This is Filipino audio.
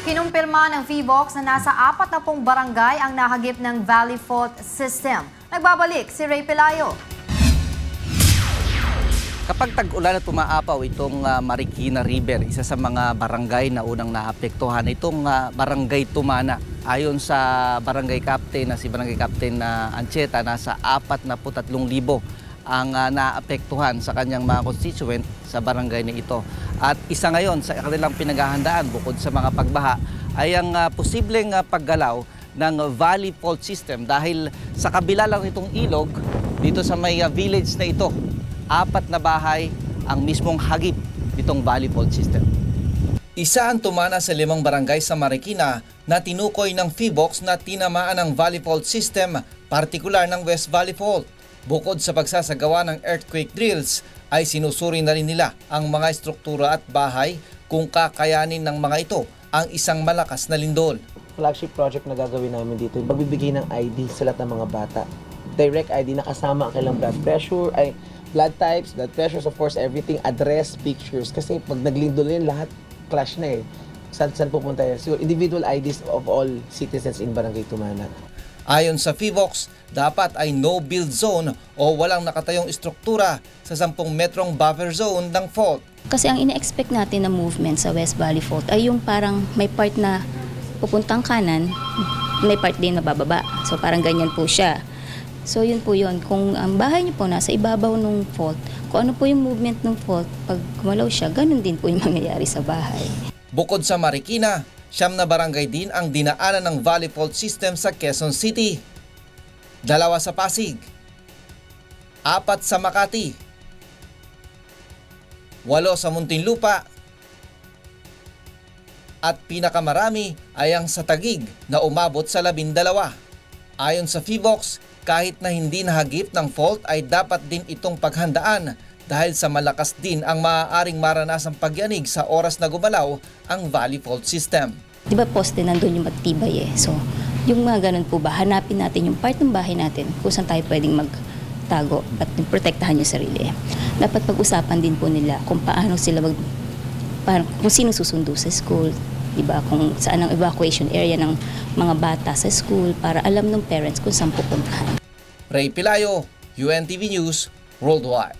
Kinumpirma ng PHIVOLCS na nasa 40 barangay ang nahagip ng Valley Fault System. Nagbabalik si Ray Pelayo. Kapag tag-ulan at pumaapaw itong Marikina River, isa sa mga barangay na unang naapektuhan, itong Barangay Tumana. Ayon sa barangay captain na si Barangay Captain Ancheta, nasa 43,000 ang naapektuhan sa kanyang mga constituent sa barangay na ito. At isa ngayon sa kanilang pinaghahandaan bukod sa mga pagbaha ay ang posibleng paggalaw ng Valley Fault System dahil sa kabila lang itong ilog dito sa may village na ito, 4 na bahay ang mismong hagip nitong Valley Fault System. Isa ang tumana sa 5 barangay sa Marikina na tinukoy ng PHIVOLCS na tinamaan ng Valley Fault System, partikular ng West Valley Fault. Bukod sa pagsasagawa ng earthquake drills, ay sinusuri na rin nila ang mga estruktura at bahay kung kakayanin ng mga ito ang isang malakas na lindol. Flagship project na gagawin namin dito, yung pagbibigay ng ID sa lahat ng mga bata. Direct ID na kasama ang kailang blood pressure, ay blood types, blood pressures, of course, everything, address, pictures. Kasi pag naglindol yun, lahat clash na eh. Saan pupunta yan? So, individual IDs of all citizens in Barangay Tumana. Ayon sa PHIVOLCS, dapat ay no-build zone o walang nakatayong istruktura sa 10 metrong buffer zone ng fault. Kasi ang ine-expect natin na movement sa West Valley Fault ay yung parang may part na pupuntang kanan, may part din na bababa. So parang ganyan po siya. So yun po yun. Kung ang bahay niyo po nasa ibabaw ng fault, kung ano po yung movement ng fault, pag gumalaw siya, ganun din po yung mangyayari sa bahay. Bukod sa Marikina, 9 na barangay din ang dinaanan ng Valley Fault System sa Quezon City. 2 sa Pasig, 4 sa Makati, 8 sa Muntinlupa, at pinakamarami ay ang sa Taguig na umabot sa 12. Ayon sa PHIVOLCS, kahit na hindi nahagip ng fault ay dapat din itong paghandaan dahil sa malakas din ang maaaring maranasang pagyanig sa oras na gumalaw ang Valley Fault System. Di ba poste nandun yung matibay eh. So yung mga ganun po ba, hanapin natin yung part ng bahay natin kung saan tayo pwedeng magtago at protektahan yung sarili. Dapat pag-usapan din po nila kung paano sila kung sino susundo sa school, di ba? Kung saan ang evacuation area ng mga bata sa school para alam ng parents kung saan pupuntahan. Ray Pelayo, UNTV News, Worldwide.